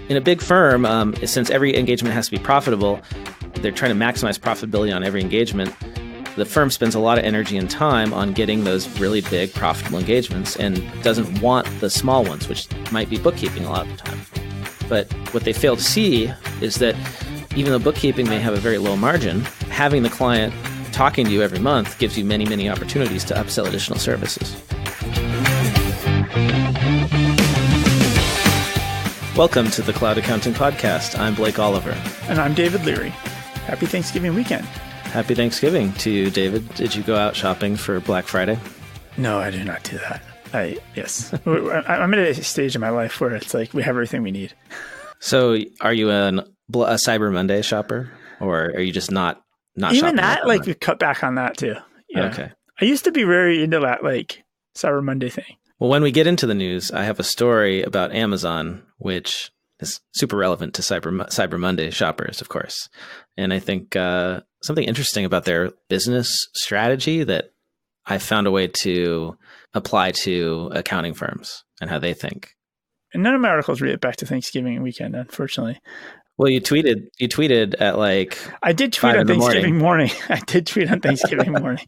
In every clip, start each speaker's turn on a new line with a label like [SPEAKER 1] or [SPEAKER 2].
[SPEAKER 1] in a big firm, since every engagement has to be profitable, they're trying to maximize profitability on every engagement. The firm spends a lot of energy and time on getting those really big profitable engagements and doesn't want the small ones, which might be bookkeeping a lot of the time. But what they fail to see is that even though bookkeeping may have a very low margin, having the client talking to you every month gives you many, many opportunities to upsell additional services. Welcome to the Cloud Accounting Podcast. I'm Blake Oliver.
[SPEAKER 2] And I'm David Leary. Happy Thanksgiving weekend.
[SPEAKER 1] Happy Thanksgiving to you, David. Did you go out shopping for Black Friday?
[SPEAKER 2] No, I do not do that. Yes. I'm at a stage in my life where it's like we have everything we need.
[SPEAKER 1] So are you a Cyber Monday shopper, or are you just not shopping?
[SPEAKER 2] Even that, like we cut back on that too. Yeah. Okay. I used to be very into that like Cyber Monday thing.
[SPEAKER 1] Well, when we get into the news, I have a story about Amazon, which is super relevant to Cyber Monday shoppers, of course. And I think something interesting about their business strategy that I found a way to apply to accounting firms and how they think.
[SPEAKER 2] And none of my articles relate back to Thanksgiving weekend, unfortunately.
[SPEAKER 1] Well, you tweeted at like
[SPEAKER 2] I did tweet on Thanksgiving morning. I did tweet on Thanksgiving morning.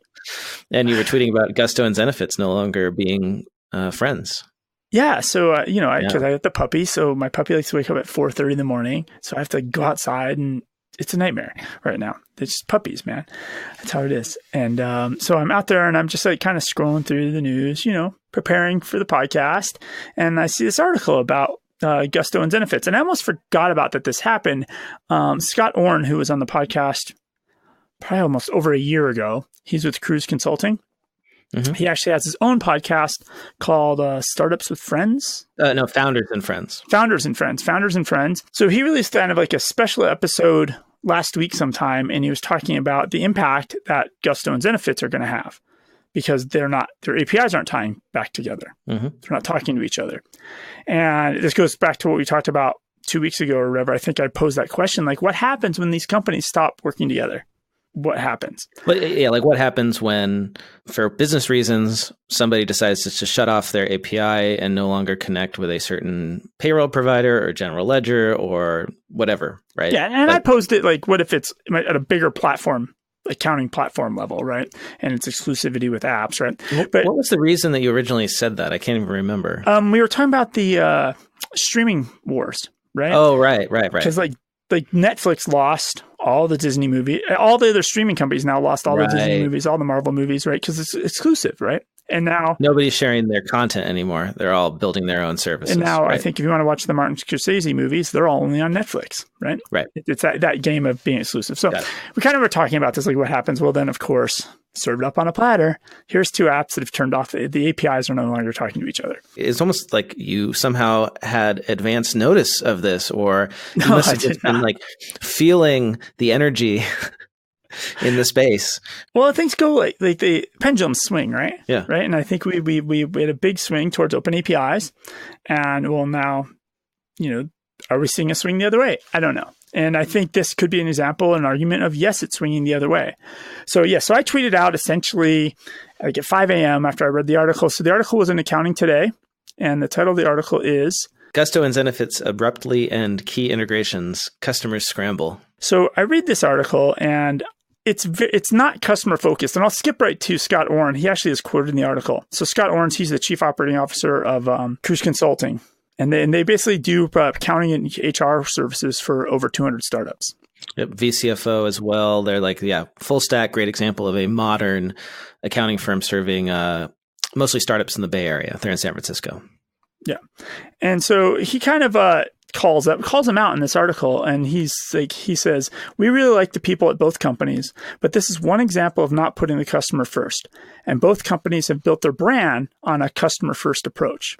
[SPEAKER 1] And you were tweeting about Gaston Zenefits no longer being friends.
[SPEAKER 2] Yeah. So, because I have the puppy. So my puppy likes to wake up at 4:30 in the morning. So I have to go outside and it's a nightmare right now. It's just puppies, man. That's how it is. And so I'm out there and I'm just like kind of scrolling through the news, preparing for the podcast. And I see this article about Gaston Zenefits. And I almost forgot about that this happened. Scott Orn, who was on the podcast probably almost over a year ago, he's with Cruise Consulting. Mm-hmm. He actually has his own podcast called Startups with Friends.
[SPEAKER 1] Founders and Friends.
[SPEAKER 2] Founders and Friends. So he released kind of like a special episode last week sometime, and he was talking about the impact that Gaston Zenefits are going to have because their APIs aren't tying back together. Mm-hmm. They're not talking to each other. And this goes back to what we talked about 2 weeks ago or whatever. I think I posed that question, like what happens when these companies stop working together? What happens?
[SPEAKER 1] Like what happens when, for business reasons, somebody decides to shut off their API and no longer connect with a certain payroll provider or general ledger or whatever, right?
[SPEAKER 2] Yeah, and I posed it like, what if it's at a bigger platform, accounting platform level, right? And it's exclusivity with apps, right?
[SPEAKER 1] But what was the reason that you originally said that? I can't even remember.
[SPEAKER 2] We were talking about the streaming wars, right?
[SPEAKER 1] Oh, right.
[SPEAKER 2] Because like Netflix lost all the Disney movies, all the other streaming companies now lost all the Disney movies, all the Marvel movies, right? Because it's exclusive, right? And now
[SPEAKER 1] nobody's sharing their content anymore. They're all building their own services.
[SPEAKER 2] And now
[SPEAKER 1] right?
[SPEAKER 2] I think if you want to watch the Martin Scorsese movies, they're all only on Netflix, right?
[SPEAKER 1] Right.
[SPEAKER 2] It's that game of being exclusive. So we kind of were talking about this, like what happens? Well, then of course, served up on a platter, here's two apps that have turned off. The APIs are no longer talking to each other.
[SPEAKER 1] It's almost like you somehow had advance notice of this, or you must have just been like feeling the energy in the space.
[SPEAKER 2] Well, things go like the pendulums swing, right?
[SPEAKER 1] Yeah.
[SPEAKER 2] Right. And I think we had a big swing towards open APIs, and well, now, are we seeing a swing the other way? I don't know. And I think this could be an example, an argument of, yes, it's swinging the other way. So I tweeted out essentially like at 5 a.m. after I read the article. So the article was in Accounting Today, and the title of the article is
[SPEAKER 1] Gaston Zenefits abruptly end key integrations, customers scramble.
[SPEAKER 2] So I read this article, and it's not customer focused. And I'll skip right to Scott Orn. He actually is quoted in the article. So Scott Orn, he's the chief operating officer of Cruise Consulting. And they basically do accounting and HR services for over 200 startups.
[SPEAKER 1] Yep, VCFO as well. They're like, full stack, great example of a modern accounting firm serving mostly startups in the Bay Area. They're in San Francisco.
[SPEAKER 2] Yeah. And so he kind of calls them out in this article. And he says, we really like the people at both companies, but this is one example of not putting the customer first. And both companies have built their brand on a customer first approach.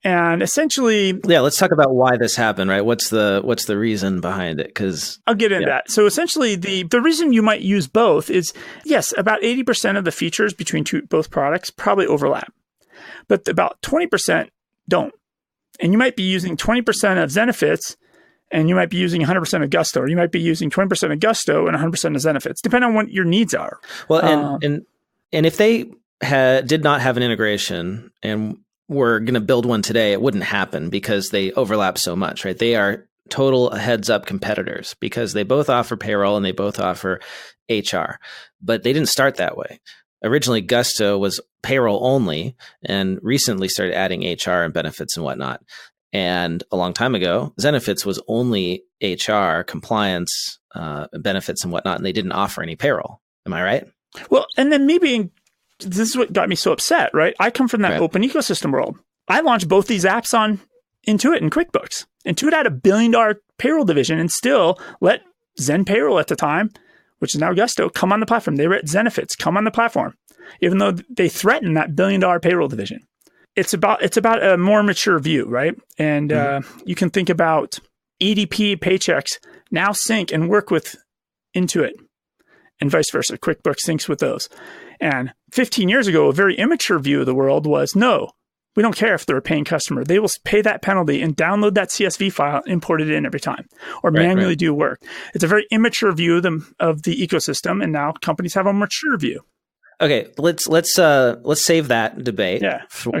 [SPEAKER 2] And essentially,
[SPEAKER 1] let's talk about why this happened, right? What's the reason behind it? Because
[SPEAKER 2] I'll get into that. So essentially, the reason you might use both is, yes, about 80% of the features between both products probably overlap, but about 20% don't. And you might be using 20% of Zenefits, and you might be using 100% of Gusto, or you might be using 20% of Gusto and 100% of Zenefits, depending on what your needs are.
[SPEAKER 1] Well, and if they did not have an integration and we're going to build one today, it wouldn't happen because they overlap so much, right? They are total heads-up competitors because they both offer payroll and they both offer HR, but they didn't start that way. Originally, Gusto was payroll only and recently started adding HR and benefits and whatnot. And a long time ago, Zenefits was only HR, compliance, benefits and whatnot, and they didn't offer any payroll. Am I right?
[SPEAKER 2] Well, and then maybe this is what got me so upset, right? I come from that open ecosystem world. I launched both these apps on Intuit and QuickBooks. Intuit had $1 billion payroll division and still let Zen Payroll at the time, which is now Gusto, come on the platform. They were at Zenefits, come on the platform, even though they threatened that $1 billion payroll division. It's about a more mature view, right? And you can think about EDP paychecks now sync and work with Intuit and vice versa. QuickBooks syncs with those. And 15 years ago, a very immature view of the world was, no, we don't care if they're a paying customer. They will pay that penalty and download that CSV file, import it in every time, or manually do work. It's a very immature view of the ecosystem, and now companies have a mature view.
[SPEAKER 1] Okay, let's save that debate for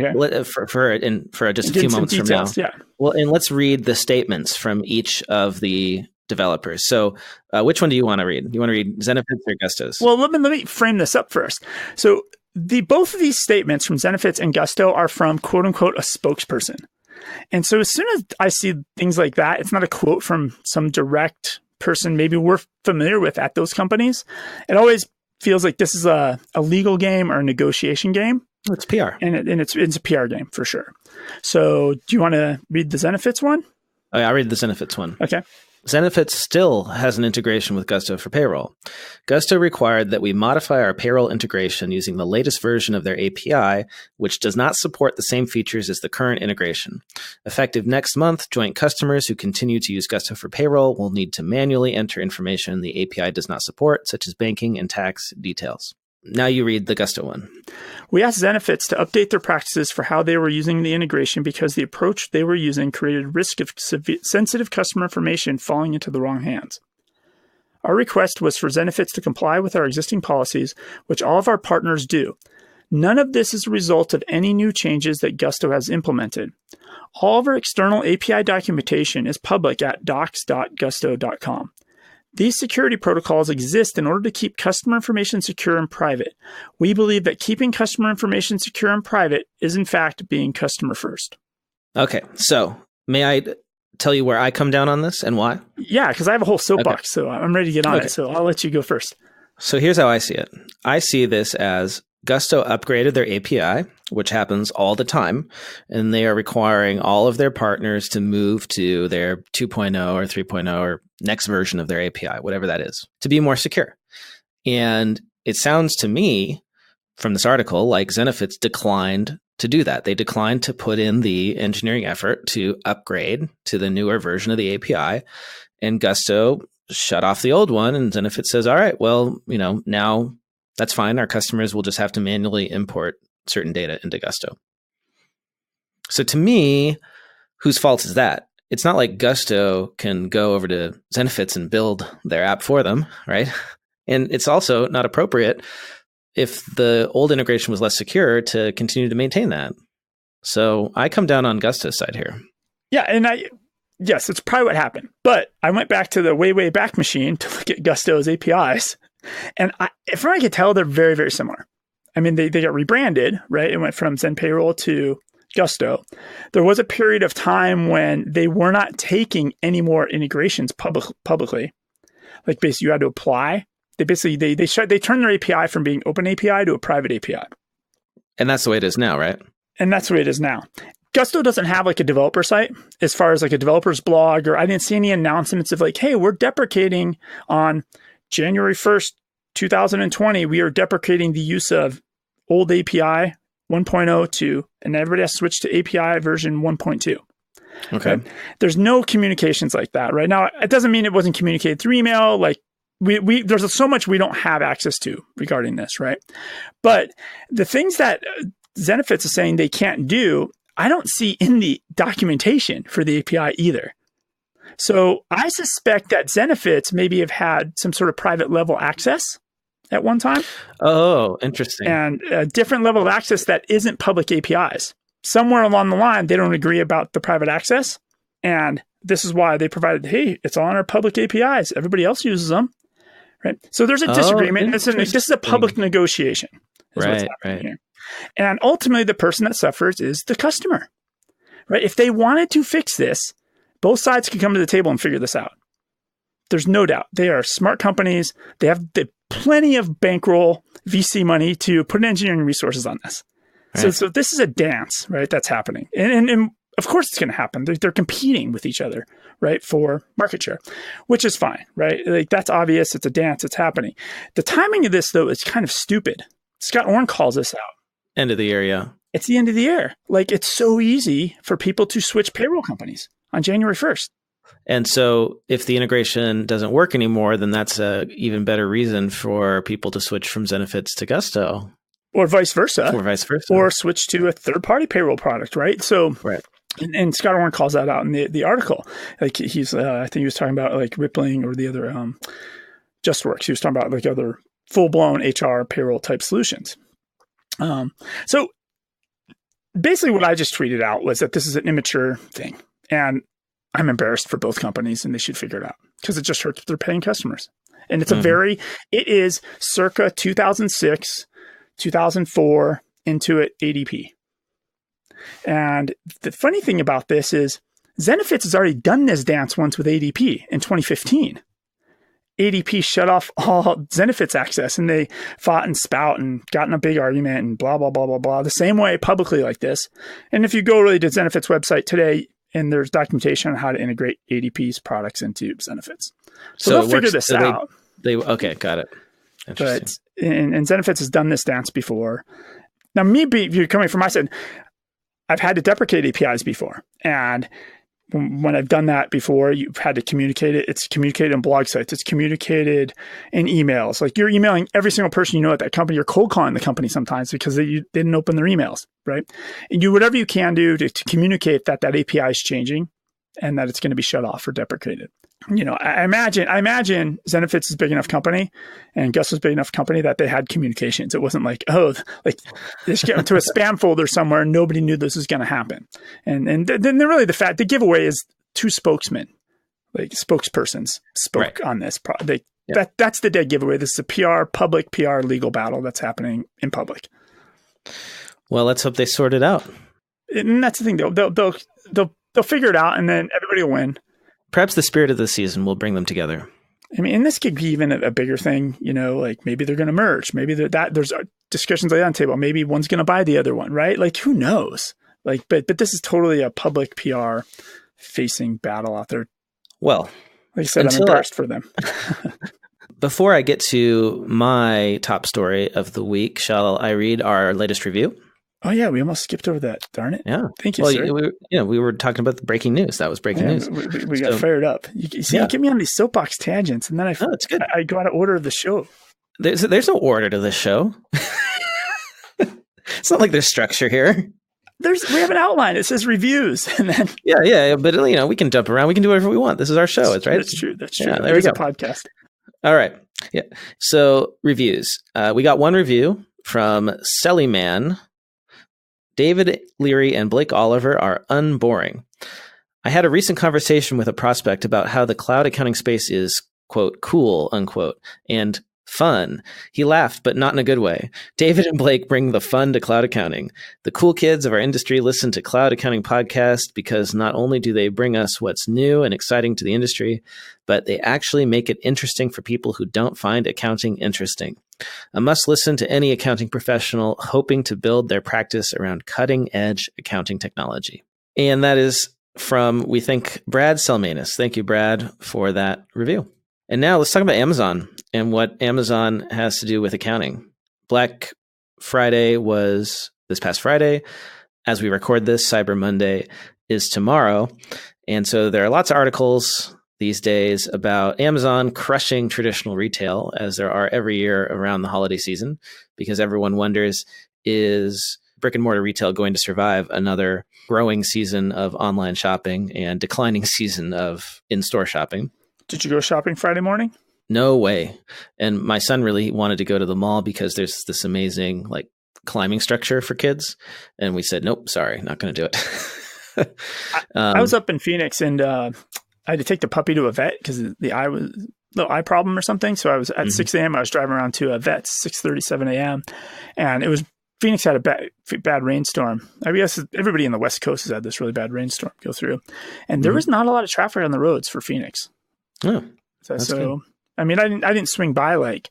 [SPEAKER 1] just a few moments from now.
[SPEAKER 2] Yeah.
[SPEAKER 1] Well, and let's read the statements from each of the developers. So, which one do you want to read? Do you want to read Zenefits or Gusto's?
[SPEAKER 2] Well, let me frame this up first. So, both of these statements from Zenefits and Gusto are from quote unquote a spokesperson. And so, as soon as I see things like that, it's not a quote from some direct person maybe we're familiar with at those companies. It always feels like this is a legal game or a negotiation game.
[SPEAKER 1] It's PR.
[SPEAKER 2] And it's a PR game for sure. So do you want to read the Zenefits one?
[SPEAKER 1] Oh, yeah, I'll read the Zenefits one.
[SPEAKER 2] Okay.
[SPEAKER 1] Zenefits still has an integration with Gusto for payroll. Gusto required that we modify our payroll integration using the latest version of their API, which does not support the same features as the current integration. Effective next month, joint customers who continue to use Gusto for payroll will need to manually enter information the API does not support, such as banking and tax details. Now you read the Gusto one.
[SPEAKER 2] We asked Zenefits to update their practices for how they were using the integration because the approach they were using created risk of sensitive customer information falling into the wrong hands. Our request was for Zenefits to comply with our existing policies, which all of our partners do. None of this is a result of any new changes that Gusto has implemented. All of our external API documentation is public at docs.gusto.com. These security protocols exist in order to keep customer information secure and private. We believe that keeping customer information secure and private is, in fact, being customer first. Okay,
[SPEAKER 1] so may I tell you where I come down on this and why?
[SPEAKER 2] Yeah, because I have a whole soapbox, so I'm ready to get on it. So I'll let you go first.
[SPEAKER 1] So here's how I see it. I see this as Gusto upgraded their API, which happens all the time, and they are requiring all of their partners to move to their 2.0 or 3.0 or next version of their API, whatever that is, to be more secure. And it sounds to me from this article like Zenefits declined to do that. They declined to put in the engineering effort to upgrade to the newer version of the API, and Gusto shut off the old one, and Zenefits says, all right, well, now that's fine. Our customers will just have to manually import certain data into Gusto. So to me, whose fault is that? It's not like Gusto can go over to Zenefits and build their app for them, right? And it's also not appropriate if the old integration was less secure to continue to maintain that. So I come down on Gusto's side here.
[SPEAKER 2] Yeah, and yes, it's probably what happened. But I went back to the way back machine to look at Gusto's APIs. And from what I could tell, they're very, very similar. I mean, they got rebranded, right? It went from Zen Payroll to Gusto. There was a period of time when they were not taking any more integrations publicly. Like basically you had to apply. They turned their API from being open API to a private API.
[SPEAKER 1] And that's the way it is now, right?
[SPEAKER 2] And that's the way it is now. Gusto doesn't have like a developer site as far as like a developer's blog, or I didn't see any announcements of like, hey, we're deprecating on January 1st, 2020, we are deprecating the use of old API 1.02, and everybody has to switch to API version 1.2.
[SPEAKER 1] Okay.
[SPEAKER 2] Right? There's no communications like that right now. It doesn't mean it wasn't communicated through email. Like there's so much we don't have access to regarding this, right? But the things that Zenefits is saying they can't do, I don't see in the documentation for the API either. So I suspect that Zenefits maybe have had some sort of private level access at one time.
[SPEAKER 1] Oh, interesting.
[SPEAKER 2] And a different level of access that isn't public APIs. Somewhere along the line, they don't agree about the private access. And This is why they provided, hey, it's on our public APIs. Everybody else uses them. Right. So there's a disagreement. This is a public negotiation.
[SPEAKER 1] Right.
[SPEAKER 2] Here. And ultimately, the person that suffers is the customer. Right. If they wanted to fix this, both sides could come to the table and figure this out. There's no doubt. They are smart companies. They have plenty of bankroll VC money to put engineering resources on this. Right. So this is a dance, right? That's happening. And of course it's going to happen. They're competing with each other, right? For market share, which is fine, right? Like that's obvious. It's a dance. It's happening. The timing of this though is kind of stupid. Scott Orn calls this out.
[SPEAKER 1] End of the year, yeah.
[SPEAKER 2] It's the end of the year. Like it's so easy for people to switch payroll companies on January 1st.
[SPEAKER 1] And so if the integration doesn't work anymore, then that's a even better reason for people to switch from Zenefits to Gusto.
[SPEAKER 2] Or vice versa.
[SPEAKER 1] Or
[SPEAKER 2] switch to a third-party payroll product, right? So,
[SPEAKER 1] right.
[SPEAKER 2] And Scott Orn calls that out in the article. Like he's, I think he was talking about like Rippling or the other JustWorks. He was talking about like other full-blown HR payroll type solutions. So basically what I just tweeted out was that this is an immature thing. And I'm embarrassed for both companies and they should figure it out because it just hurts their paying customers. And it's it is circa 2006, 2004 Intuit ADP. And the funny thing about this is Zenefits has already done this dance once with ADP in 2015. ADP shut off all Zenefits access and they fought and spout and got in a big argument and blah, blah, blah, blah, blah, the same way publicly like this. And if you go really to Zenefits website today, and there's documentation on how to integrate ADP's products into Zenefits. So they'll figure this out.
[SPEAKER 1] Okay, got it.
[SPEAKER 2] But and Zenefits has done this dance before. Now, if you're coming from my side, I've had to deprecate APIs before. And when I've done that before, you've had to communicate it. It's communicated in blog sites. It's communicated in emails. Like you're emailing every single person you know at that company. You're cold calling the company sometimes because they didn't open their emails, right? And you whatever you can do to communicate that API is changing and that it's going to be shut off or deprecated. You know, I imagine Zenefits is a big enough company and Gus was a big enough company that they had communications. It wasn't like, they just get into a spam folder somewhere and nobody knew this was going to happen. And then really the giveaway is two spokesmen, like spokespersons spoke on this. That's the dead giveaway. This is a public PR legal battle that's happening in public.
[SPEAKER 1] Well, let's hope they sort it out.
[SPEAKER 2] And that's the thing. They'll figure it out and then everybody will win.
[SPEAKER 1] Perhaps the spirit of the season will bring them together.
[SPEAKER 2] I mean, and this could be even a bigger thing, you know, like maybe they're going to merge. Maybe there's discussions like that on the table. Maybe one's going to buy the other one, right? Like, who knows? Like, but this is totally a public PR facing battle out there.
[SPEAKER 1] Well,
[SPEAKER 2] like I said, I'm embarrassed for them.
[SPEAKER 1] Before I get to my top story of the week, shall I read our latest review?
[SPEAKER 2] Oh, yeah. We almost skipped over that. Darn it.
[SPEAKER 1] Yeah.
[SPEAKER 2] Thank you, sir.
[SPEAKER 1] We were talking about the breaking news. That was breaking news.
[SPEAKER 2] We got fired up. You get me on these soapbox tangents, and then it's good. I go out of order of the show.
[SPEAKER 1] There's no order to this show. It's not like there's structure here.
[SPEAKER 2] We have an outline. It says reviews. And then
[SPEAKER 1] Yeah. But, we can jump around. We can do whatever we want. This is our show. Right?
[SPEAKER 2] That's true.
[SPEAKER 1] Yeah, there we go.
[SPEAKER 2] A podcast.
[SPEAKER 1] All right. Yeah. So reviews. We got one review from Sellyman. David Leary and Blake Oliver are unboring. I had a recent conversation with a prospect about how the cloud accounting space is, quote, cool, unquote, and fun. He laughed, but not in a good way. David and Blake bring the fun to cloud accounting. The cool kids of our industry listen to Cloud Accounting Podcast because not only do they bring us what's new and exciting to the industry, but they actually make it interesting for people who don't find accounting interesting. A must listen to any accounting professional hoping to build their practice around cutting edge accounting technology. And that is from, we think, Brad Selmanis. Thank you, Brad, for that review. And now let's talk about Amazon and what Amazon has to do with accounting. Black Friday was this past Friday. As we record this, Cyber Monday is tomorrow. And so there are lots of articles these days about Amazon crushing traditional retail, as there are every year around the holiday season, because everyone wonders, is brick and mortar retail going to survive another growing season of online shopping and declining season of in-store shopping?
[SPEAKER 2] Did you go shopping Friday morning?
[SPEAKER 1] No way. And my son really wanted to go to the mall because there's this amazing climbing structure for kids. And we said, nope, sorry, not going to do it.
[SPEAKER 2] I was up in Phoenix and I had to take the puppy to a vet because the little eye problem or something. So I was at 6 a.m. I was driving around to a vet 6:37 a.m. and Phoenix had a bad rainstorm. I guess everybody in the West Coast has had this really bad rainstorm go through, and there was not a lot of traffic on the roads for Phoenix.
[SPEAKER 1] Oh, so
[SPEAKER 2] I mean, I didn't swing by like,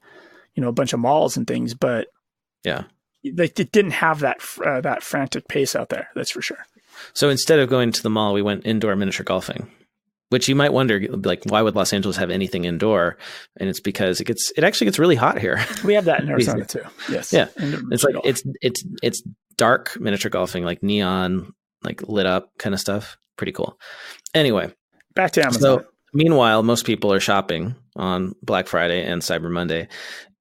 [SPEAKER 2] a bunch of malls and things, but
[SPEAKER 1] yeah,
[SPEAKER 2] like it didn't have that frantic pace out there. That's for sure.
[SPEAKER 1] So instead of going to the mall, we went indoor miniature golfing, which you might wonder, like, why would Los Angeles have anything indoor? And it's because it actually gets really hot here.
[SPEAKER 2] We have that in Arizona too. Yes.
[SPEAKER 1] Yeah. It's like it's dark miniature golfing, like neon, like lit up kind of stuff. Pretty cool. Anyway,
[SPEAKER 2] back to Amazon.
[SPEAKER 1] So meanwhile, most people are shopping on Black Friday and Cyber Monday.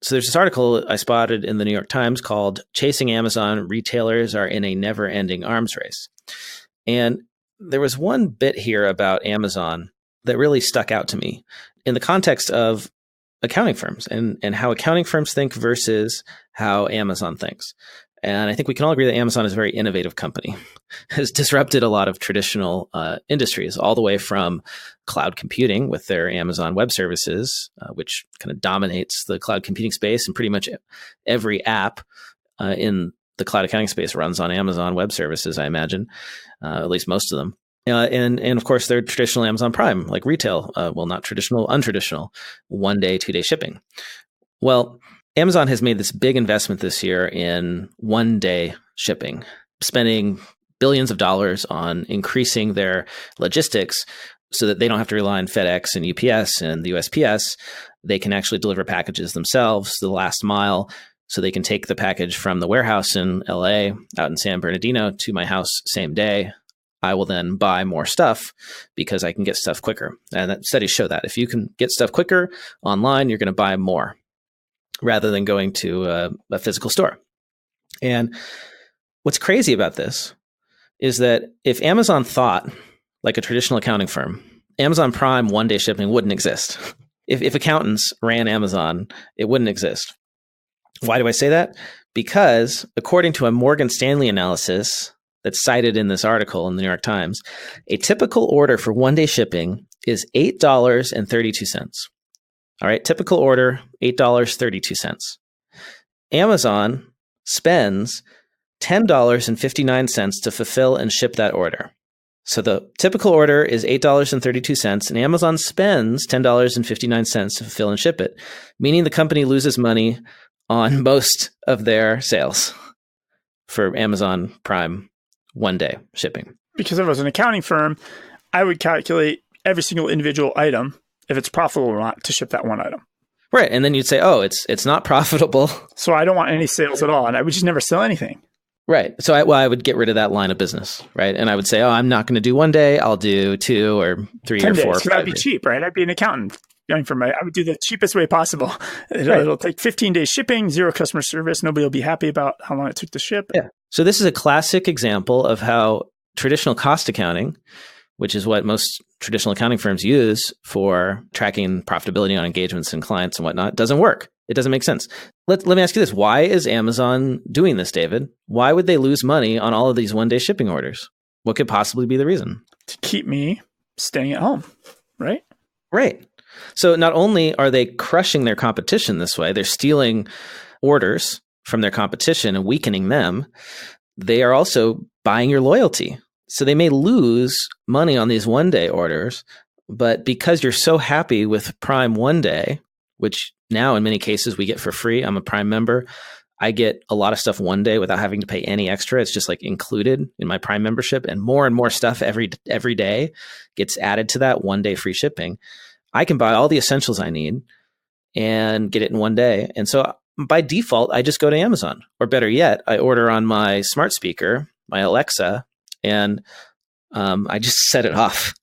[SPEAKER 1] So there's this article I spotted in the New York Times called "Chasing Amazon, Retailers Are in a Never-Ending Arms Race." And there was one bit here about Amazon that really stuck out to me in the context of accounting firms and how accounting firms think versus how Amazon thinks. And I think we can all agree that Amazon is a very innovative company, has disrupted a lot of traditional industries, all the way from cloud computing with their Amazon Web Services, which kind of dominates the cloud computing space, and pretty much every app in the cloud accounting space runs on Amazon Web Services, I imagine, at least most of them. And of course, they're traditional Amazon Prime, like retail. Well, not traditional, untraditional, 1 day, 2 day shipping. Well, Amazon has made this big investment this year in 1 day shipping, spending billions of dollars on increasing their logistics so that they don't have to rely on FedEx and UPS and the USPS. They can actually deliver packages themselves, the last mile, so they can take the package from the warehouse in LA out in San Bernardino to my house same day. I will then buy more stuff because I can get stuff quicker. And that studies show that if you can get stuff quicker online, you're going to buy more rather than going to a physical store. And what's crazy about this is that if Amazon thought like a traditional accounting firm, Amazon Prime 1 day shipping wouldn't exist. If accountants ran Amazon, it wouldn't exist. Why do I say that? Because according to a Morgan Stanley analysis that's cited in this article in the New York Times, a typical order for 1 day shipping is $8.32. All right, typical order, $8.32. Amazon spends $10.59 to fulfill and ship that order. So the typical order is $8.32, and Amazon spends $10.59 to fulfill and ship it, meaning the company loses money on most of their sales for Amazon Prime 1 day shipping.
[SPEAKER 2] Because if I was an accounting firm, I would calculate every single individual item, if it's profitable or not, to ship that one item.
[SPEAKER 1] Right. And then you'd say, oh, it's not profitable.
[SPEAKER 2] So I don't want any sales at all. And I would just never sell anything.
[SPEAKER 1] Right. So I would get rid of that line of business. Right. And I would say, oh, I'm not going to do 1 day. I'll do 2 or 3 or 4 or 5
[SPEAKER 2] that'd be cheap, right? I'd be an accountant. I would do the cheapest way possible. It'll take 15 days shipping, 0 customer service. Nobody will be happy about how long it took to ship.
[SPEAKER 1] Yeah. So this is a classic example of how traditional cost accounting, which is what most traditional accounting firms use for tracking profitability on engagements and clients and whatnot, doesn't work. It doesn't make sense. Let me ask you this. Why is Amazon doing this, David? Why would they lose money on all of these 1 day shipping orders? What could possibly be the reason?
[SPEAKER 2] To keep me staying at home, right?
[SPEAKER 1] Right. So not only are they crushing their competition this way, they're stealing orders from their competition and weakening them. They are also buying your loyalty. So they may lose money on these 1 day orders, but because you're so happy with Prime 1 day, which now in many cases we get for free. I'm a Prime member. I get a lot of stuff 1 day without having to pay any extra. It's just like included in my Prime membership, and more stuff every day gets added to that 1 day free shipping. I can buy all the essentials I need and get it in 1 day. And so by default, I just go to Amazon, or better yet, I order on my smart speaker, my Alexa, and I just set it off.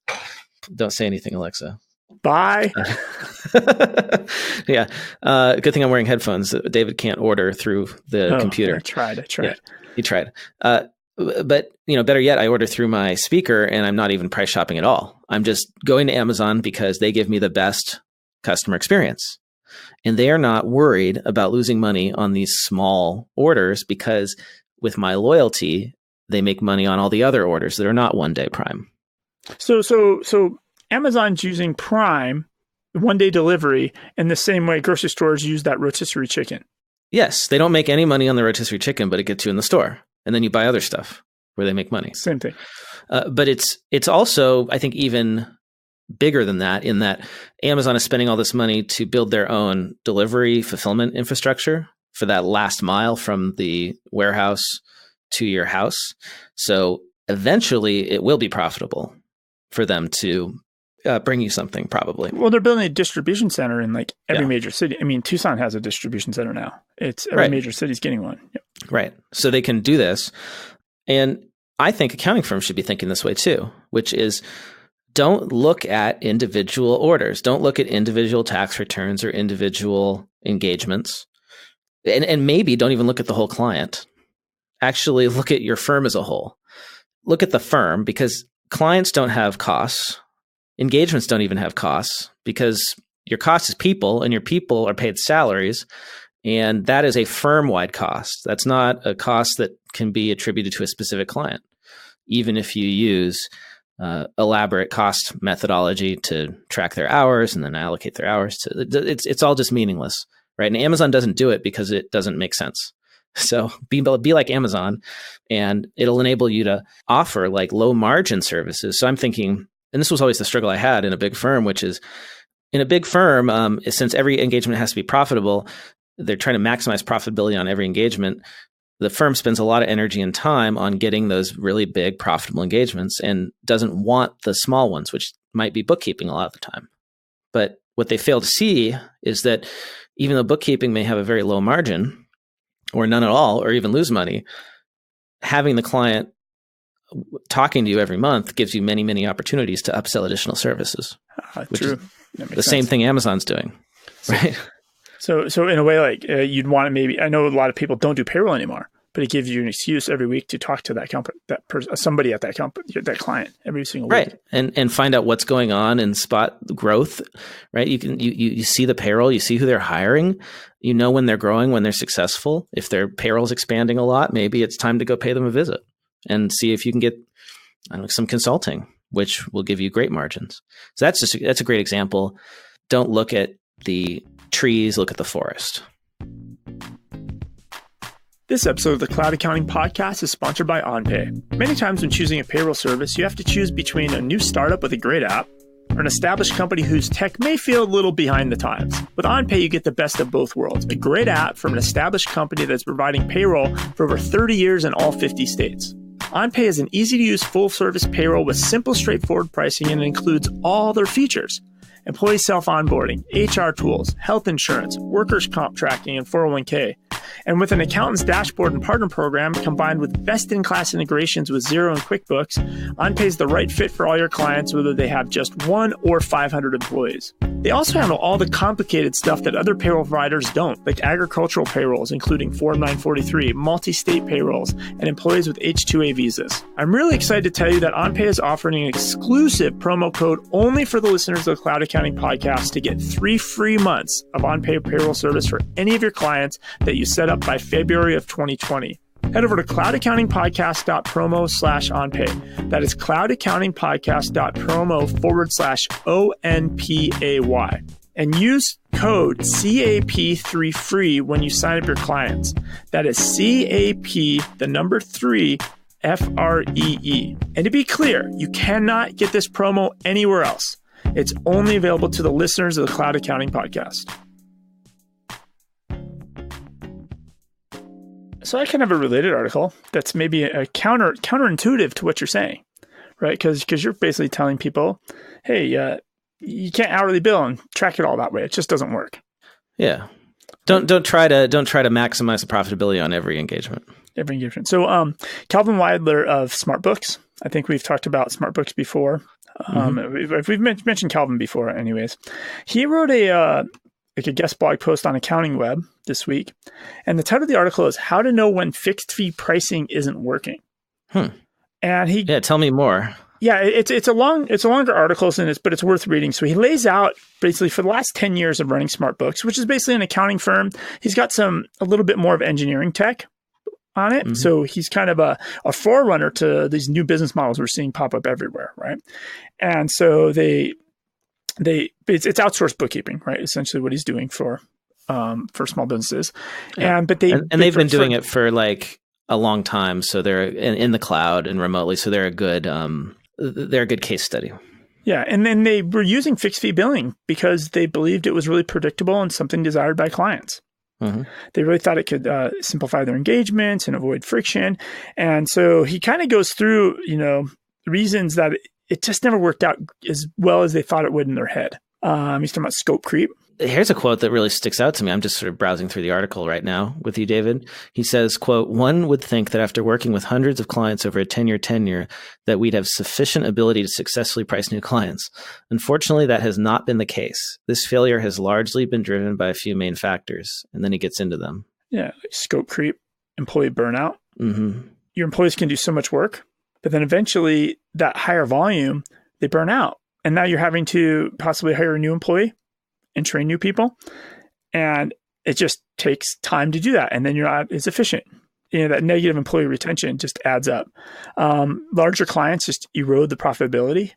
[SPEAKER 1] Don't say anything, Alexa.
[SPEAKER 2] Bye.
[SPEAKER 1] Yeah. Good thing I'm wearing headphones. David can't order through the computer.
[SPEAKER 2] I tried.
[SPEAKER 1] Yeah, he tried. But better yet, I order through my speaker, and I'm not even price shopping at all. I'm just going to Amazon because they give me the best customer experience. And they are not worried about losing money on these small orders because with my loyalty, they make money on all the other orders that are not one-day Prime.
[SPEAKER 2] So Amazon's using Prime, one-day delivery, in the same way grocery stores use that rotisserie chicken.
[SPEAKER 1] Yes, they don't make any money on the rotisserie chicken, but it gets you in the store, and then you buy other stuff where they make money.
[SPEAKER 2] Same thing.
[SPEAKER 1] But it's also, I think, even bigger than that, in that Amazon is spending all this money to build their own delivery fulfillment infrastructure for that last mile from the warehouse to your house. So eventually it will be profitable for them to bring you something, probably.
[SPEAKER 2] Well, they're building a distribution center in like every major city. I mean, Tucson has a distribution center now. It's every major city's getting one. Yep.
[SPEAKER 1] Right. So they can do this. And I think accounting firms should be thinking this way too, which is, don't look at individual orders. Don't look at individual tax returns or individual engagements. And maybe don't even look at the whole client. Actually, look at your firm as a whole. Look at the firm, because clients don't have costs. Engagements don't even have costs, because your cost is people, and your people are paid salaries. And that is a firm-wide cost. That's not a cost that can be attributed to a specific client, even if you use elaborate cost methodology to track their hours and then allocate their hours to. It's all just meaningless, right? And Amazon doesn't do it because it doesn't make sense. So be like Amazon, and it'll enable you to offer like low margin services. So I'm thinking, and this was always the struggle I had in a big firm, which is in a big firm, since every engagement has to be profitable, they're trying to maximize profitability on every engagement. The firm spends a lot of energy and time on getting those really big profitable engagements and doesn't want the small ones, which might be bookkeeping a lot of the time. But what they fail to see is that even though bookkeeping may have a very low margin or none at all, or even lose money, having the client talking to you every month gives you many, many opportunities to upsell additional services. Which
[SPEAKER 2] true.
[SPEAKER 1] Is the same thing Amazon's doing, right?
[SPEAKER 2] So in a way, like you'd want to maybe, I know a lot of people don't do payroll anymore, but it gives you an excuse every week to talk to that company, that person, somebody at that company, that client every single week.
[SPEAKER 1] Right. And find out what's going on and spot growth, right? You see the payroll, you see who they're hiring, you know when they're growing, when they're successful. If their payroll's expanding a lot, maybe it's time to go pay them a visit and see if you can get some consulting, which will give you great margins. So that's a great example. Don't look at the trees, look at the forest.
[SPEAKER 2] This episode of the Cloud Accounting Podcast is sponsored by OnPay. Many times when choosing a payroll service, you have to choose between a new startup with a great app or an established company whose tech may feel a little behind the times. With OnPay, you get the best of both worlds. A great app from an established company that's providing payroll for over 30 years in all 50 states. OnPay is an easy-to-use full-service payroll with simple, straightforward pricing, and it includes all their features: employee self-onboarding, HR tools, health insurance, workers' comp tracking, and 401k. And with an accountant's dashboard and partner program combined with best-in-class integrations with Xero and QuickBooks, OnPay is the right fit for all your clients, whether they have just 1 or 500 employees. They also handle all the complicated stuff that other payroll providers don't, like agricultural payrolls, including Form 943, multi-state payrolls, and employees with H-2A visas. I'm really excited to tell you that OnPay is offering an exclusive promo code only for the listeners of the Cloud Accounting Podcast to get 3 free months of OnPay payroll service for any of your clients that you set up by February of 2020. Head over to cloudaccountingpodcast.promo/OnPay. That is cloudaccountingpodcast.promo/ONPAY. And use code CAP3FREE when you sign up your clients. That is CAP, the number 3, FREE. And to be clear, you cannot get this promo anywhere else. It's only available to the listeners of the Cloud Accounting Podcast. So I kind of have a related article that's maybe a counterintuitive to what you're saying, right? Because you're basically telling people, hey, you can't hourly bill and track it all that way. It just doesn't work.
[SPEAKER 1] Yeah. Don't try to maximize the profitability on every engagement.
[SPEAKER 2] Every engagement. So Calvin Weidler of SmartBooks, I think we've talked about SmartBooks before. We've mentioned Calvin before, anyways. He wrote a guest blog post on Accounting Web this week, and the title of the article is "How to Know When Fixed Fee Pricing Isn't Working." And
[SPEAKER 1] tell me more.
[SPEAKER 2] Yeah, it's a longer article than this, but it's worth reading. So he lays out basically for the last 10 years of running SmartBooks, which is basically an accounting firm. He's got a little bit more of engineering tech on it. Mm-hmm. So he's kind of a forerunner to these new business models we're seeing pop up everywhere, right? And so it's outsourced bookkeeping, right? Essentially what he's doing for small businesses.
[SPEAKER 1] Yeah. But they've been doing it for like a long time. So they're in the cloud and remotely. So they're a good case study.
[SPEAKER 2] Yeah. And then they were using fixed fee billing because they believed it was really predictable and something desired by clients. Mm-hmm. They really thought it could simplify their engagements and avoid friction. And so he kind of goes through, reasons that it just never worked out as well as they thought it would in their head. He's talking about scope creep.
[SPEAKER 1] Here's a quote that really sticks out to me. I'm just sort of browsing through the article right now with you, David. He says, quote, "One would think that after working with hundreds of clients over a 10-year tenure, that we'd have sufficient ability to successfully price new clients. Unfortunately, that has not been the case. This failure has largely been driven by a few main factors." And then he gets into them. Yeah,
[SPEAKER 2] like scope creep, employee burnout. Mm-hmm. Your employees can do so much work, but then eventually that higher volume, they burn out. And now you're having to possibly hire a new employee and train new people. And it just takes time to do that. And then you're not as efficient. That negative employee retention just adds up. Larger clients just erode the profitability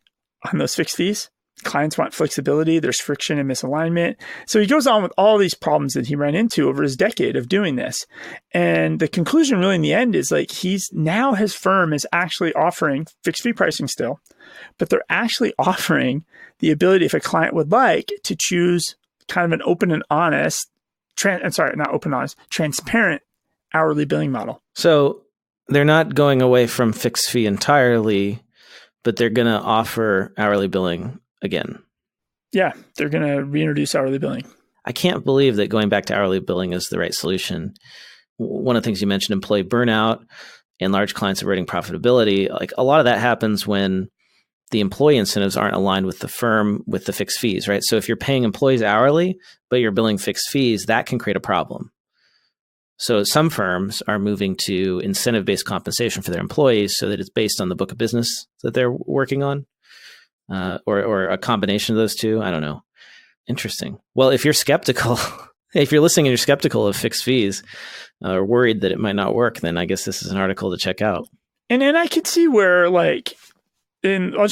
[SPEAKER 2] on those fixed fees. Clients want flexibility. There's friction and misalignment. So he goes on with all these problems that he ran into over his decade of doing this. And the conclusion really in the end is like his firm is actually offering fixed fee pricing still, but they're actually offering the ability, if a client would like, to choose kind of an open and honest, transparent hourly billing model.
[SPEAKER 1] So they're not going away from fixed fee entirely, but they're going to offer hourly billing again.
[SPEAKER 2] Yeah, they're going to reintroduce hourly billing.
[SPEAKER 1] I can't believe that going back to hourly billing is the right solution. One of the things you mentioned, employee burnout and large clients eroding profitability, like a lot of that happens when the employee incentives aren't aligned with the firm with the fixed fees, right? So if you're paying employees hourly, but you're billing fixed fees, that can create a problem. So some firms are moving to incentive-based compensation for their employees so that it's based on the book of business that they're working on, or a combination of those two. I don't know. Interesting. Well, if you're skeptical, if you're listening and you're skeptical of fixed fees or worried that it might not work, then I guess this is an article to check out.
[SPEAKER 2] And I could see where let's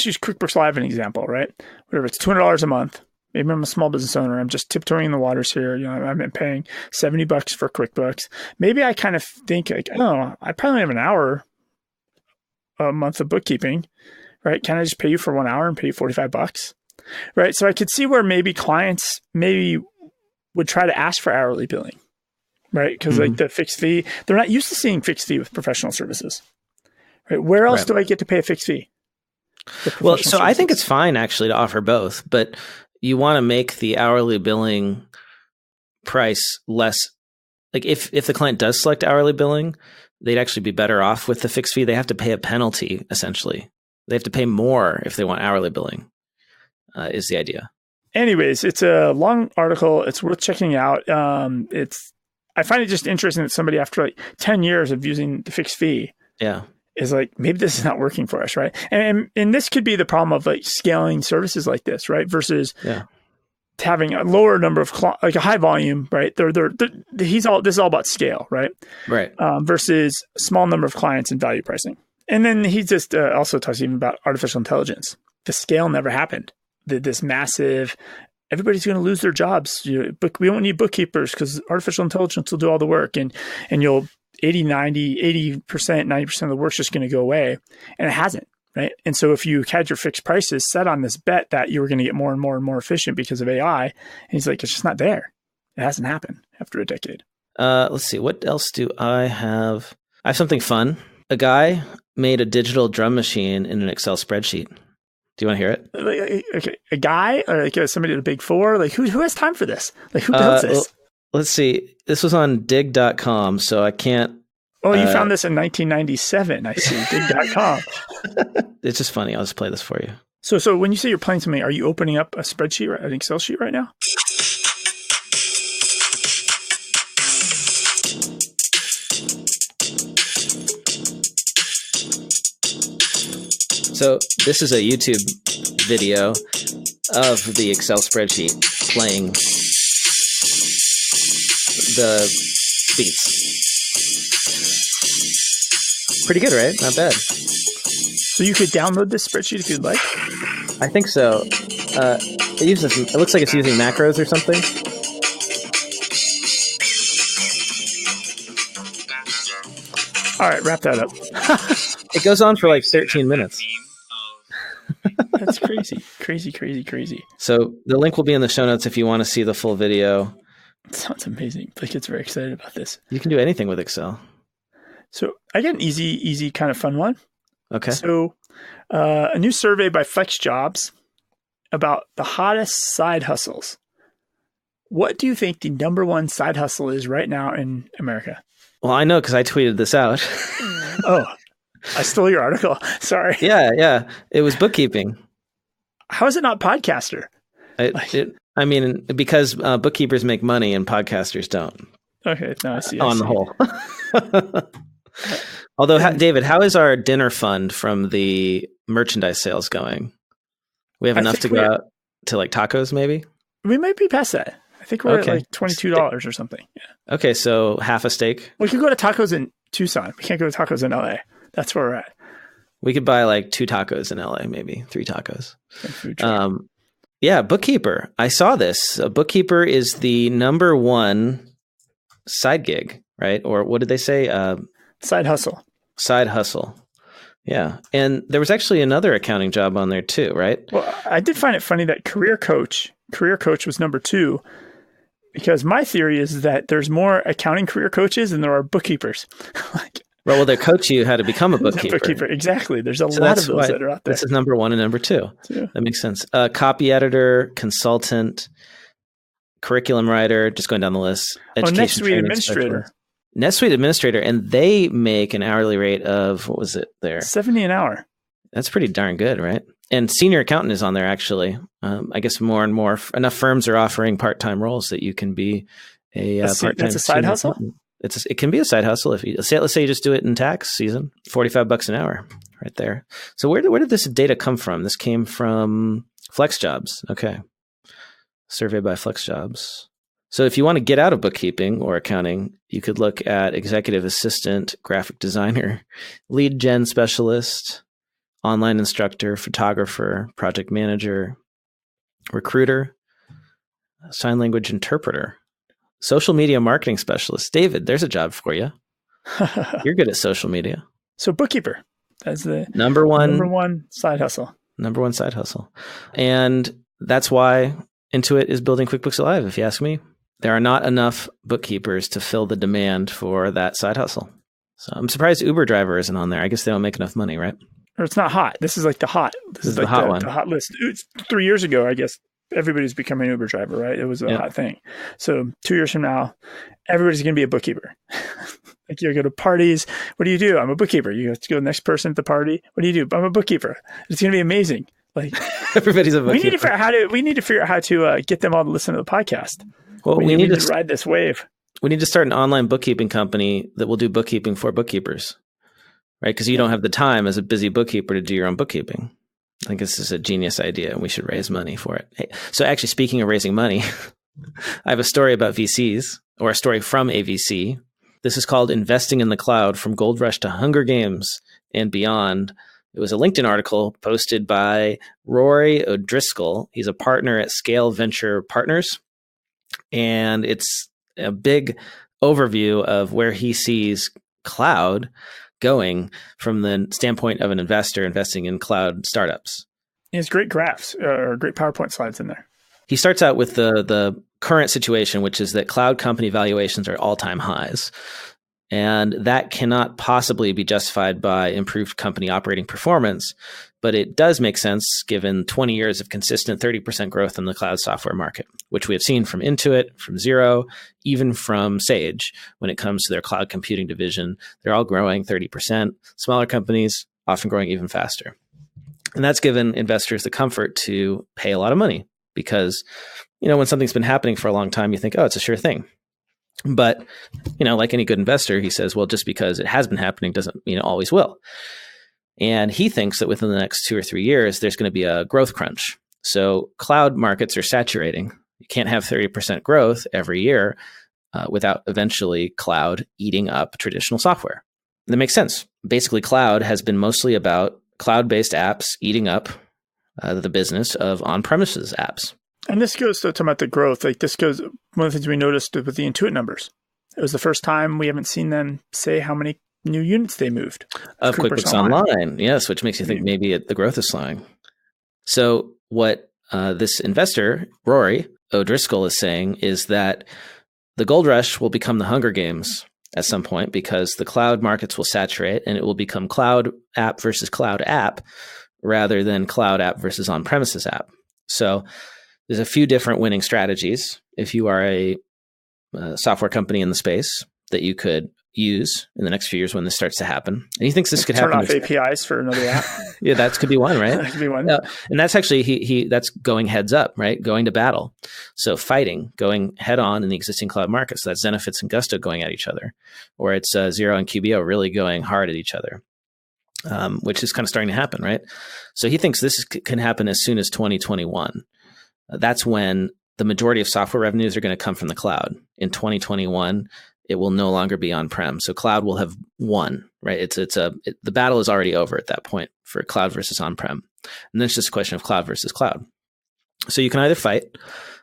[SPEAKER 2] use QuickBooks Live as an example, right? Whatever, it's $200 a month. Maybe I'm a small business owner. I'm just tiptoeing in the waters here. I'm paying $70 for QuickBooks. Maybe I kind of think I probably have an hour a month of bookkeeping, right? Can I just pay you for 1 hour and pay you $45, right? So I could see where maybe clients would try to ask for hourly billing, right? Because the fixed fee, they're not used to seeing fixed fee with professional services, right? Where else do I get to pay a fixed fee?
[SPEAKER 1] Well, so I think it's fine actually to offer both, but you want to make the hourly billing price less. Like if the client does select hourly billing, they'd actually be better off with the fixed fee. They have to pay a penalty, essentially. They have to pay more if they want hourly billing, is the idea.
[SPEAKER 2] Anyways, it's a long article. It's worth checking out. I find it just interesting that somebody after 10 years of using the fixed fee is like, maybe this is not working for us, right? And this could be the problem of scaling services like this, right? Versus having a lower number of a high volume, right? This is all about scale, right?
[SPEAKER 1] Right.
[SPEAKER 2] Versus a small number of clients and value pricing. And then he just also talks even about artificial intelligence. The scale never happened. This massive, everybody's going to lose their jobs. We won't need bookkeepers because artificial intelligence will do all the work, and you'll 90% of the work's just going to go away. And it hasn't, right? And so if you had your fixed prices set on this bet that you were going to get more and more and more efficient because of AI, and he's like, it's just not there. It hasn't happened after a decade.
[SPEAKER 1] Let's see. What else do I have? I have something fun. A guy made a digital drum machine in an Excel spreadsheet. Do you want to hear it?
[SPEAKER 2] Okay. A guy or somebody at a Big Four? Who has time for this? Who does this?
[SPEAKER 1] Let's see. This was on dig.com, so I can't.
[SPEAKER 2] Oh, you found this in 1997. I see. Dig.com.
[SPEAKER 1] It's just funny. I'll just play this for you.
[SPEAKER 2] So when you say you're playing something, are you opening up a spreadsheet, an Excel sheet right now?
[SPEAKER 1] So this is a YouTube video of the Excel spreadsheet playing the beats. Pretty good, right? Not bad.
[SPEAKER 2] So you could download this spreadsheet if you'd like.
[SPEAKER 1] I think so. It looks like it's using macros or something.
[SPEAKER 2] All right, wrap that up.
[SPEAKER 1] It goes on for like 13 minutes.
[SPEAKER 2] That's crazy. Crazy.
[SPEAKER 1] So the link will be in the show notes if you want to see the full video.
[SPEAKER 2] It sounds amazing. Blake gets very excited about this.
[SPEAKER 1] You can do anything with Excel.
[SPEAKER 2] So I get an easy kind of fun one.
[SPEAKER 1] Okay.
[SPEAKER 2] So a new survey by FlexJobs about the hottest side hustles. What do you think the number one side hustle is right now in America?
[SPEAKER 1] Well, I know because I tweeted this out.
[SPEAKER 2] Oh, I stole your article. Sorry.
[SPEAKER 1] Yeah. It was bookkeeping.
[SPEAKER 2] How is it not podcaster?
[SPEAKER 1] Because bookkeepers make money and podcasters don't.
[SPEAKER 2] Okay. No, I see.
[SPEAKER 1] On the whole. Although, David, how is our dinner fund from the merchandise sales going? We have enough to go out to like tacos, maybe?
[SPEAKER 2] We might be past that. I think we're at like $22 or something. Yeah.
[SPEAKER 1] Okay, so half a steak.
[SPEAKER 2] We could go to tacos in Tucson. We can't go to tacos in LA. That's where we're at.
[SPEAKER 1] We could buy like 2 tacos in LA, maybe 3 tacos. Yeah, Bookkeeper. I saw this. Bookkeeper is the number one side gig, right? Or what did they say?
[SPEAKER 2] Side hustle.
[SPEAKER 1] Side hustle. Yeah. And there was actually another accounting job on there too, right?
[SPEAKER 2] Well, I did find it funny that Career Coach was number 2, because my theory is that there's more accounting career coaches than there are bookkeepers.
[SPEAKER 1] Well, they coach you how to become a bookkeeper.
[SPEAKER 2] Exactly. There's a lot of those that are out there.
[SPEAKER 1] This is number 1 and number 2.
[SPEAKER 2] Yeah.
[SPEAKER 1] That makes sense. Copy editor, consultant, curriculum writer, just going down the list.
[SPEAKER 2] NetSuite administrator.
[SPEAKER 1] NetSuite administrator, and they make an hourly rate of, what was it there?
[SPEAKER 2] $70 an hour.
[SPEAKER 1] That's pretty darn good, right? And senior accountant is on there, actually. I guess more and more, enough firms are offering part-time roles that you can be a part-time.
[SPEAKER 2] That's a side hustle?
[SPEAKER 1] It can be a side hustle. If you let's say you just do it in tax season, $45 an hour right there. So where did this data come from? This came from FlexJobs. Okay. Survey by FlexJobs. So if you want to get out of bookkeeping or accounting, you could look at executive assistant, graphic designer, lead gen specialist, online instructor, photographer, project manager, recruiter, sign language interpreter, social media marketing specialist. David, there's a job for you. You're good at social media.
[SPEAKER 2] So Bookkeeper, that's the
[SPEAKER 1] number one
[SPEAKER 2] side hustle.
[SPEAKER 1] Number one side hustle. And that's why Intuit is building QuickBooks Live, if you ask me. There are not enough bookkeepers to fill the demand for that side hustle. So I'm surprised Uber driver isn't on there. I guess they don't make enough money, right?
[SPEAKER 2] Or it's not hot. This is like the hot.
[SPEAKER 1] This is like the hot one.
[SPEAKER 2] The hot list. 3 years ago, I guess everybody's becoming an Uber driver, right? It was a hot thing. So 2 years from now, everybody's going to be a bookkeeper. Like you go to parties. What do you do? I'm a bookkeeper. You have to go to the next person at the party. What do you do? I'm a bookkeeper. It's going to be amazing. Like
[SPEAKER 1] everybody's a bookkeeper.
[SPEAKER 2] We need to figure out how to get them all to listen to the podcast.
[SPEAKER 1] Well, we need to
[SPEAKER 2] ride this wave.
[SPEAKER 1] We need to start an online bookkeeping company that will do bookkeeping for bookkeepers, right? Because you don't have the time as a busy bookkeeper to do your own bookkeeping. I think this is a genius idea, and we should raise money for it. Hey, so actually, speaking of raising money, I have a story about VCs, or a story from a VC. This is called Investing in the Cloud, From Gold Rush to Hunger Games and Beyond. It was a LinkedIn article posted by Rory O'Driscoll. He's a partner at Scale Venture Partners. And it's a big overview of where he sees cloud going from the standpoint of an investor investing in cloud startups.
[SPEAKER 2] He has great graphs or great PowerPoint slides in there.
[SPEAKER 1] He starts out with the current situation, which is that cloud company valuations are all-time highs. And that cannot possibly be justified by improved company operating performance. But it does make sense given 20 years of consistent 30% growth in the cloud software market, which we have seen from Intuit, from Xero, even from Sage when it comes to their cloud computing division. They're all growing 30%. Smaller companies often growing even faster. And that's given investors the comfort to pay a lot of money because, when something's been happening for a long time, you think, oh, it's a sure thing. But, like any good investor, he says, well, just because it has been happening doesn't mean it always will. And he thinks that within the next 2 or 3 years, there's going to be a growth crunch. So cloud markets are saturating. You can't have 30% growth every year without eventually cloud eating up traditional software. that makes sense. Basically, cloud has been mostly about cloud-based apps eating up the business of on-premises apps.
[SPEAKER 2] And this goes to talk about the growth. Like this goes, one of the things we noticed with the Intuit numbers. It was the first time we haven't seen them say how many new units they moved.
[SPEAKER 1] Of QuickBooks Online. Yes, which makes you think maybe the growth is slowing. So what this investor, Rory O'Driscoll, is saying is that the gold rush will become the Hunger Games at some point because the cloud markets will saturate and it will become cloud app versus cloud app rather than cloud app versus on-premises app. So there's a few different winning strategies. If you are a software company in the space that you could use in the next few years when this starts to happen. And he thinks this could happen.
[SPEAKER 2] Turn off APIs for another app.
[SPEAKER 1] Yeah, that could be one, right?
[SPEAKER 2] That could be one.
[SPEAKER 1] And that's actually, that's going heads up, right? Going to battle. So fighting, going head on in the existing cloud market. So that's Zenefits and Gusto going at each other. Or it's Xero and QBO really going hard at each other, which is kind of starting to happen, right? So he thinks this can happen as soon as 2021. That's when the majority of software revenues are going to come from the cloud. In 2021, it will no longer be on-prem. So cloud will have won, right? The battle is already over at that point for cloud versus on-prem. And then it's just a question of cloud versus cloud. So you can either fight,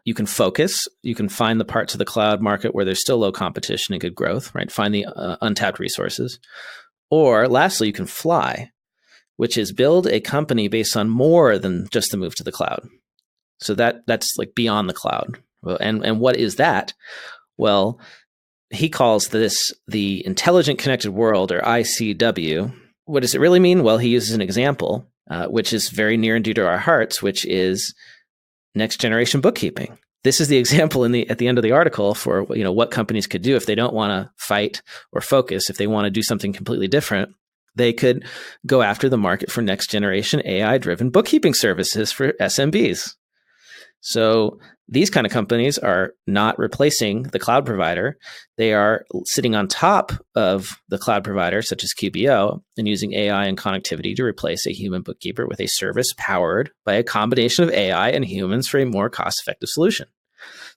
[SPEAKER 1] you can focus, you can find the parts of the cloud market where there's still low competition and good growth, right? Find the untapped resources. Or lastly, you can fly, which is build a company based on more than just the move to the cloud. So that's like beyond the cloud. Well, and what is that? Well, he calls this the Intelligent Connected World, or ICW. What does it really mean? Well, he uses an example, which is very near and dear to our hearts, which is next generation bookkeeping. This is the example at the end of the article for what companies could do if they don't want to fight or focus. If they want to do something completely different, they could go after the market for next generation AI-driven bookkeeping services for SMBs. So these kind of companies are not replacing the cloud provider. They are sitting on top of the cloud provider, such as QBO, and using AI and connectivity to replace a human bookkeeper with a service powered by a combination of AI and humans for a more cost-effective solution.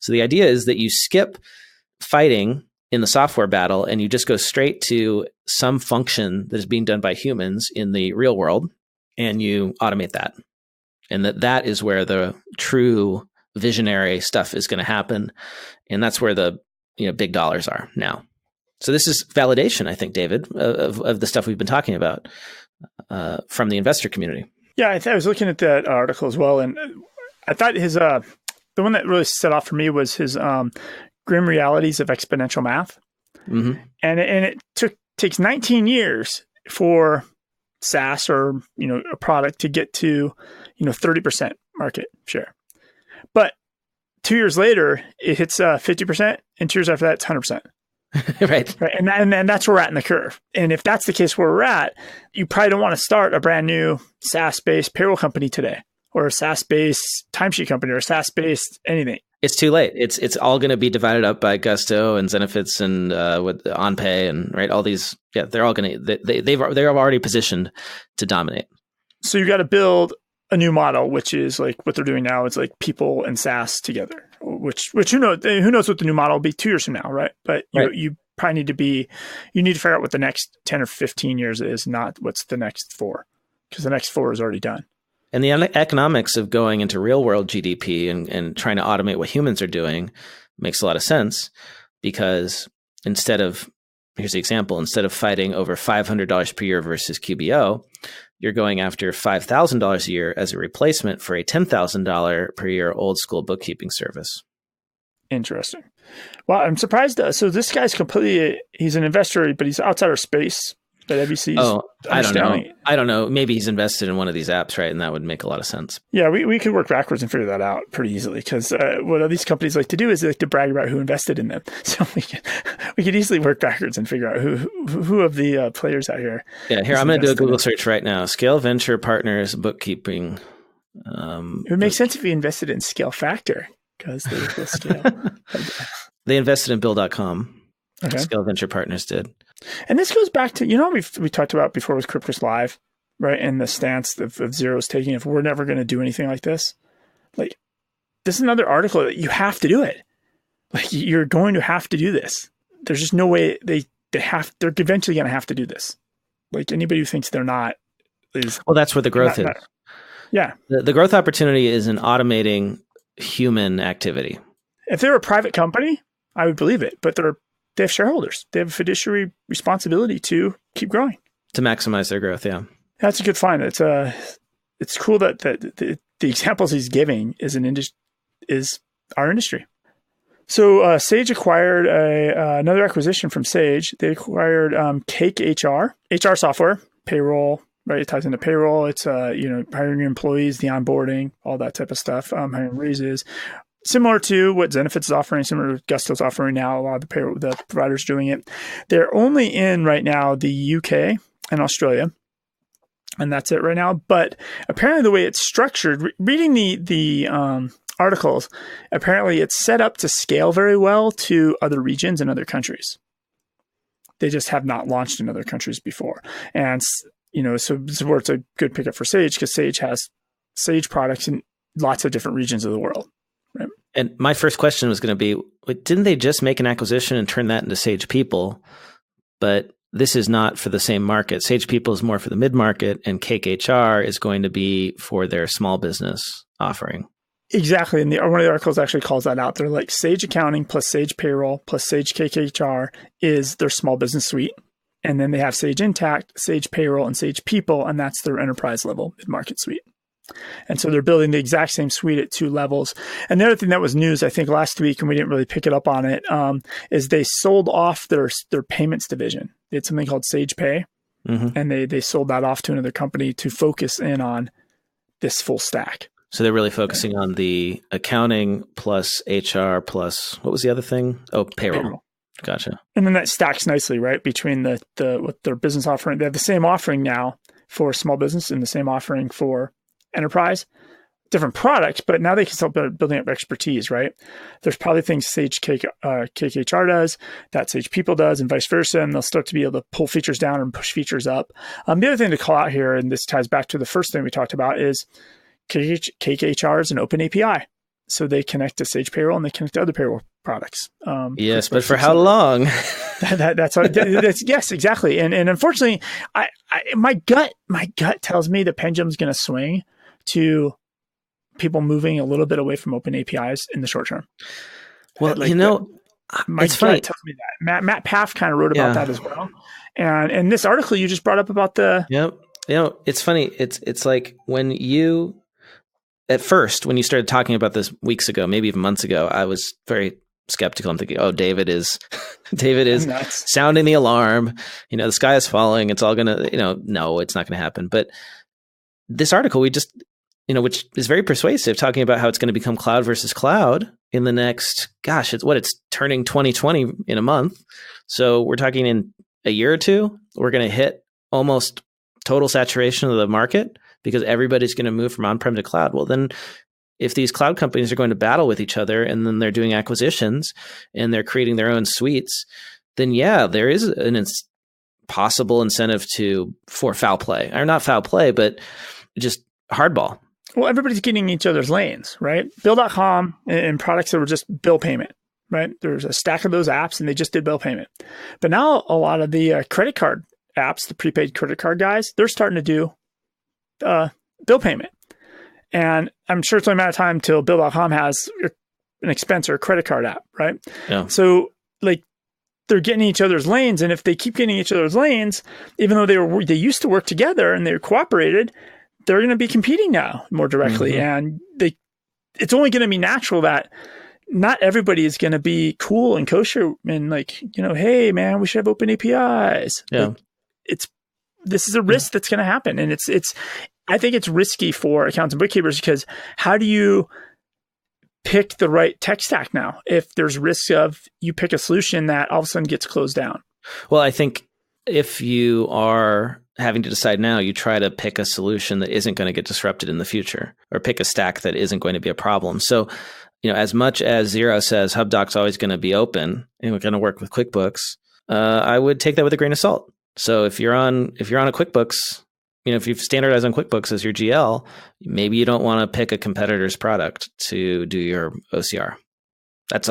[SPEAKER 1] So the idea is that you skip fighting in the software battle and you just go straight to some function that is being done by humans in the real world, and you automate that. And that is where the true visionary stuff is going to happen. And that's where the big dollars are now. So this is validation, I think, David, of the stuff we've been talking about from the investor community. Yeah,
[SPEAKER 2] I was looking at that article as well. And I thought the one that really set off for me was his Grim Realities of Exponential Math. Mm-hmm. And it takes 19 years for SaaS or a product to get to 30% market share, but 2 years later it hits 50%, and 2 years after that it's 100%. Right, and that's where we're at in the curve. And if that's the case where we're at, you probably don't want to start a brand new SaaS-based payroll company today, or a SaaS-based timesheet company, or a SaaS-based anything.
[SPEAKER 1] It's too late. It's all going to be divided up by Gusto and Zenefits and with OnPay and right all these. Yeah, they're all going to they're already positioned to dominate. So
[SPEAKER 2] you got to build a new model, which is like what they're doing now. It's like people and SaaS together. Which who knows what the new model will be 2 years from now, right? But you probably you need to figure out what the next 10 or 15 years is, not what's the next 4, because the next 4 is already done.
[SPEAKER 1] And the economics of going into real world GDP and trying to automate what humans are doing makes a lot of sense, because here's the example, instead of fighting over $500 per year versus QBO, you're going after $5,000 a year as a replacement for a $10,000 per year old school bookkeeping service.
[SPEAKER 2] Interesting. Well, I'm surprised. So this guy's he's an investor, but he's outside our space. That ABC.
[SPEAKER 1] I don't know. Maybe he's invested in one of these apps, right? And that would make a lot of sense.
[SPEAKER 2] Yeah, we could work backwards and figure that out pretty easily, because what these companies like to do is they like to brag about who invested in them. So we could easily work backwards and figure out who of the players out here. Yeah,
[SPEAKER 1] here I'm going to do a Google search right now. Scale Venture Partners Bookkeeping.
[SPEAKER 2] It would make sense if we invested in Scale Factor, because they will scale.
[SPEAKER 1] They invested in Bill.com.
[SPEAKER 2] Okay.
[SPEAKER 1] Scale Venture Partners did.
[SPEAKER 2] And this goes back to, we talked about before with QuickBooks Live, right? And the stance of Xero's taking, if we're never going to do anything like this, like this is another article that you have to do it. Like you're going to have to do this. There's just no way they're eventually going to have to do this. Like anybody who thinks they're not is.
[SPEAKER 1] Well, that's where the growth is.
[SPEAKER 2] Yeah.
[SPEAKER 1] The growth opportunity is in automating human activity.
[SPEAKER 2] If they're a private company, I would believe it, but they have shareholders. They have a fiduciary responsibility to keep growing.
[SPEAKER 1] To maximize their growth, yeah.
[SPEAKER 2] That's a good find. It's cool that the examples he's giving is our industry. So Sage acquired another acquisition from Sage. They acquired Cake HR software, payroll, right? It ties into payroll. It's hiring your employees, the onboarding, all that type of stuff, hiring raises. Similar to what Zenefits is offering, similar to Gaston's offering now. A lot of the providers doing it. They're only in right now the UK and Australia, and that's it right now. But apparently, the way it's structured, reading the articles, apparently it's set up to scale very well to other regions and other countries. They just have not launched in other countries before, and so this is where it's a good pickup for Sage because Sage has Sage products in lots of different regions of the world. Right.
[SPEAKER 1] And my first question was going to be, didn't they just make an acquisition and turn that into Sage People? But this is not for the same market. Sage People is more for the mid-market, and Cake HR is going to be for their small business offering.
[SPEAKER 2] Exactly. And one of the articles actually calls that out. They're like Sage Accounting plus Sage Payroll plus Sage Cake HR is their small business suite. And then they have Sage Intacct, Sage Payroll, and Sage People, and that's their enterprise level mid-market suite. And so they're building the exact same suite at 2 levels. And the other thing that was news, I think, last week, and we didn't really pick it up on it, is they sold off their payments division. They had something called Sage Pay, and they sold that off to another company to focus in on this full stack.
[SPEAKER 1] So they're really focusing on the accounting plus HR plus, what was the other thing? Oh, payroll. Gotcha.
[SPEAKER 2] And then that stacks nicely, right, between what their business offering. They have the same offering now for small business and the same offering for enterprise, different products, but now they can start building up expertise, right? There's probably things Sage Cake HR does that Sage People does and vice versa, and they'll start to be able to pull features down and push features up. The other thing to call out here, and this ties back to the first thing we talked about, is Cake HR is an open API. So they connect to Sage Payroll and they connect to other payroll products.
[SPEAKER 1] Yes, but for how long?
[SPEAKER 2] Yes, exactly. And unfortunately, my gut tells me the pendulum's going to swing to people moving a little bit away from open APIs in the short term.
[SPEAKER 1] Well,
[SPEAKER 2] my
[SPEAKER 1] it's
[SPEAKER 2] gut
[SPEAKER 1] funny.
[SPEAKER 2] tells me that. Matt Paff kind of wrote about that as well. And this article you just brought up about the...
[SPEAKER 1] Yep. It's funny. It's like when you... At first, when you started talking about this weeks ago, maybe even months ago, I was very skeptical. I'm thinking, oh, David is sounding the alarm. The sky is falling. It's all going to, no, it's not going to happen. But this article, we just, which is very persuasive, talking about how it's going to become cloud versus cloud in the next, it's turning 2020 in a month. So we're talking in a year or two, we're going to hit almost total saturation of the market, because everybody's going to move from on-prem to cloud. Well, then if these cloud companies are going to battle with each other and then they're doing acquisitions and they're creating their own suites, then there is an possible incentive for foul play. Or not foul play, but just hardball.
[SPEAKER 2] Well, everybody's getting each other's lanes, right? Bill.com and products that were just bill payment, right? There's a stack of those apps and they just did bill payment. But now a lot of the credit card apps, the prepaid credit card guys, they're starting to do bill payment. And I'm sure it's only a matter of time till Bill.com has an expense or a credit card app, right?
[SPEAKER 1] Yeah.
[SPEAKER 2] So they're getting each other's lanes. And if they keep getting each other's lanes, even though they used to work together and they cooperated, they're going to be competing now more directly. And it's only going to be natural that not everybody is going to be cool and kosher and hey man, we should have open APIs.
[SPEAKER 1] Yeah.
[SPEAKER 2] This is a risk that's going to happen. And I think it's risky for accountants and bookkeepers because how do you pick the right tech stack now if there's risk of you pick a solution that all of a sudden gets closed down?
[SPEAKER 1] Well, I think if you are having to decide now, you try to pick a solution that isn't going to get disrupted in the future, or pick a stack that isn't going to be a problem. So, as much as Xero says HubDoc's always going to be open and we're going to work with QuickBooks, I would take that with a grain of salt. So if you're on a QuickBooks, if you've standardized on QuickBooks as your GL, maybe you don't want to pick a competitor's product to do your OCR. That's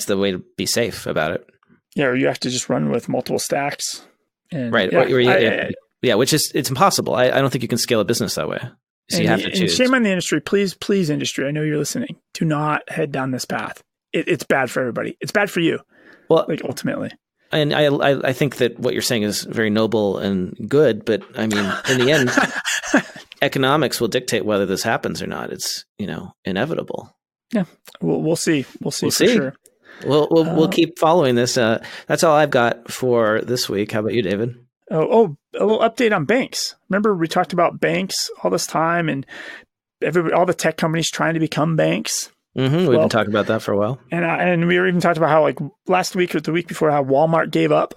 [SPEAKER 1] the way to be safe about it.
[SPEAKER 2] or you have to just run with multiple stacks. And
[SPEAKER 1] right. Which is, it's impossible. I don't think you can scale a business that way. So you have to choose. And
[SPEAKER 2] shame on the industry. Please, industry, I know you're listening. Do not head down this path. It's bad for everybody. It's bad for you.
[SPEAKER 1] Well,
[SPEAKER 2] ultimately.
[SPEAKER 1] And I think that what you're saying is very noble and good, but I mean, in the end, economics will dictate whether this happens or not. It's, inevitable.
[SPEAKER 2] Yeah. We'll see. We'll see for sure.
[SPEAKER 1] We'll keep following this. That's all I've got for this week. How about you, David?
[SPEAKER 2] A little update on banks. Remember we talked about banks all this time and all the tech companies trying to become banks.
[SPEAKER 1] Mm-hmm. We've been talking about that for a while.
[SPEAKER 2] And we were even talking about how last week or the week before how Walmart gave up.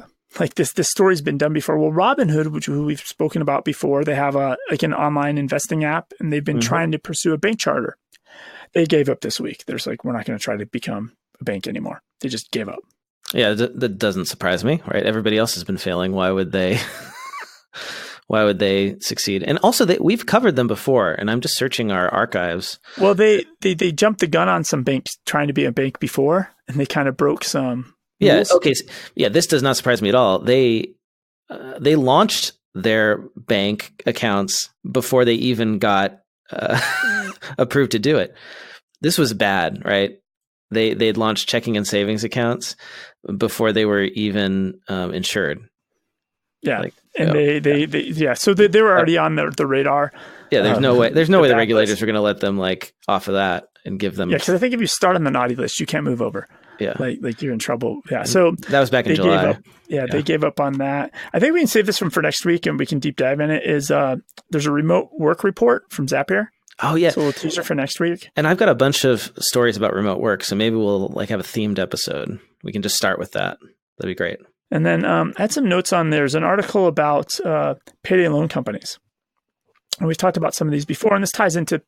[SPEAKER 2] This story's been done before. Well, Robinhood, who we've spoken about before, they have an online investing app and they've been trying to pursue a bank charter. They gave up this week. There's we're not going to try to become a bank anymore. They just gave up.
[SPEAKER 1] Yeah, that doesn't surprise me, right? Everybody else has been failing. Why would they? Why would they succeed? And also, we've covered them before, and I'm just searching our archives.
[SPEAKER 2] Well, they jumped the gun on some banks trying to be a bank before, and they kind of broke some rules.
[SPEAKER 1] Okay. Yeah, this does not surprise me at all. They launched their bank accounts before they even got approved to do it. This was bad, right? They'd launched checking and savings accounts before they were even insured.
[SPEAKER 2] Yeah, so they were already on the radar.
[SPEAKER 1] Yeah, there's no way the regulators are going to let them off of that and give them.
[SPEAKER 2] Yeah, because I think if you start on the naughty list, you can't move over.
[SPEAKER 1] Yeah,
[SPEAKER 2] you're in trouble. Yeah, so
[SPEAKER 1] that was back in July.
[SPEAKER 2] They gave up on that. I think we can save this for next week, and we can deep dive in it. There's a remote work report from Zapier. Oh yeah, so we'll teaser for next week.
[SPEAKER 1] And I've got a bunch of stories about remote work, so maybe we'll have a themed episode. We can just start with that. That'd be great.
[SPEAKER 2] And then I had some notes on there's an article about payday loan companies. And we've talked about some of these before, and this ties into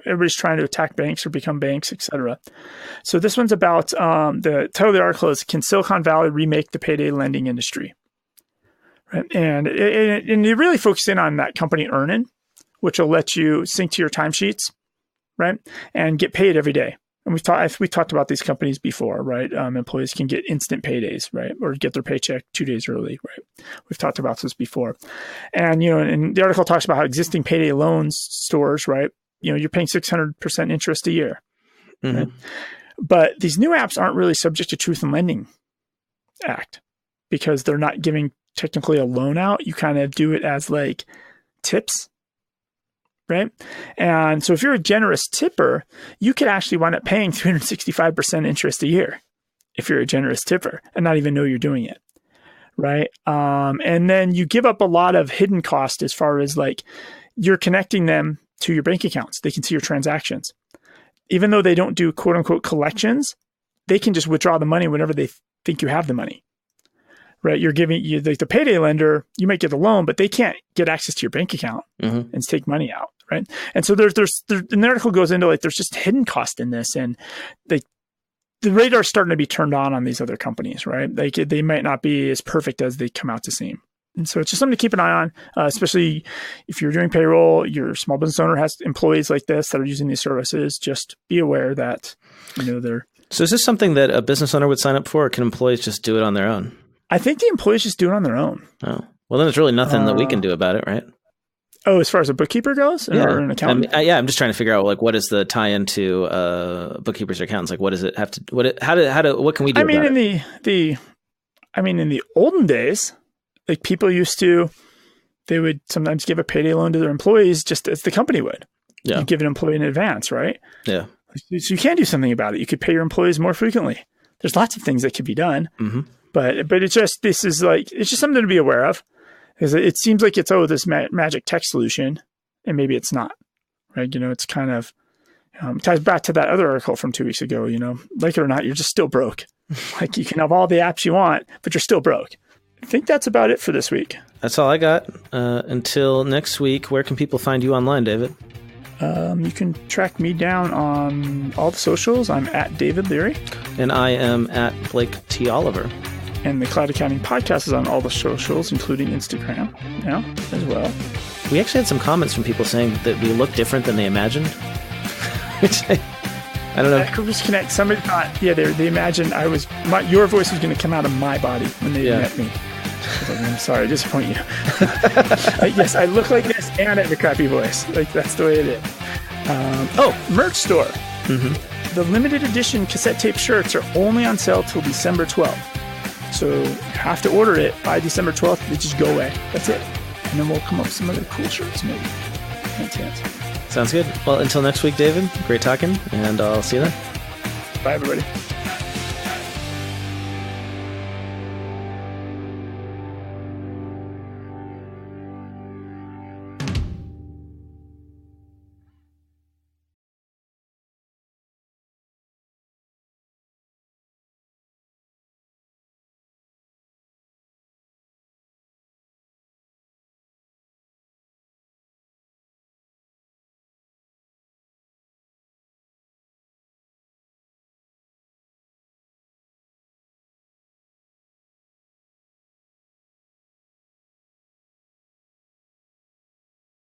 [SPEAKER 2] everybody's trying to attack banks or become banks, et cetera. So this one's about the title of the article is Can Silicon Valley Remake the Payday Lending Industry? Right? And you really focus in on that company Earnin, which will let you sync to your timesheets, right? And get paid every day. And we talked about these companies before, right? Employees can get instant paydays, right? Or get their paycheck 2 days early, right? We've talked about this before. And, and the article talks about how existing payday loans stores, right? You're paying 600% interest a year. Mm-hmm. Right? But these new apps aren't really subject to Truth in Lending Act because they're not giving technically a loan out. You kind of do it as tips. Right. And so if you're a generous tipper, you could actually wind up paying 365% interest a year if you're a generous tipper and not even know you're doing it. Right. And then you give up a lot of hidden cost as far as you're connecting them to your bank accounts. They can see your transactions. Even though they don't do quote unquote collections, they can just withdraw the money whenever they think you have the money. Right, you're giving the payday lender. You might get the loan, but they can't get access to your bank account and take money out. Right, and so there's the article goes into there's just hidden cost in this, and the radar's starting to be turned on these other companies. Right, they might not be as perfect as they come out to seem, and so it's just something to keep an eye on, especially if you're doing payroll. Your small business owner has employees like this that are using these services. Just be aware that they're.
[SPEAKER 1] So is this something that a business owner would sign up for, or can employees just do it on their own?
[SPEAKER 2] I think the employees just do it on their own.
[SPEAKER 1] Oh, well, then there's really nothing that we can do about it, right?
[SPEAKER 2] Oh, as far as a bookkeeper goes, or an accountant?
[SPEAKER 1] I'm just trying to figure out what is the tie-in to bookkeepers or accountants? What does it have to? What can we do?
[SPEAKER 2] In the olden days, people used to, they would sometimes give a payday loan to their employees just as the company would. Yeah, you give an employee in advance, right? Yeah. So you can do something about it. You could pay your employees more frequently. There's lots of things that could be done. Mm-hmm. But it's just, it's just something to be aware of, because it seems like it's, this magic tech solution, and maybe it's not, right? It's kind of, ties back to that other article from 2 weeks ago, like it or not, you're just still broke. You can have all the apps you want, but you're still broke. I think that's about it for this week.
[SPEAKER 1] That's all I got. Until next week, where can people find you online, David?
[SPEAKER 2] You can track me down on all the socials. I'm at David Leary.
[SPEAKER 1] And I am at Blake T. Oliver.
[SPEAKER 2] And the Cloud Accounting Podcast is on all the socials, including Instagram now as well.
[SPEAKER 1] We actually had some comments from people saying that we look different than they imagined. Which I don't know.
[SPEAKER 2] Equities Connect. Somebody thought, they imagined your voice was going to come out of my body when they met me. I was like, I'm sorry, I disappoint you. Yes, I look like this and I have a crappy voice. Like, that's the way it is. Merch store. Mm-hmm. The limited edition cassette tape shirts are only on sale till December 12th. So you have to order it by December 12th. They just go away. That's it. And then we'll come up with some other cool shirts, maybe.
[SPEAKER 1] Sounds good. Well, until next week, David, great talking, and I'll see you then.
[SPEAKER 2] Bye, everybody.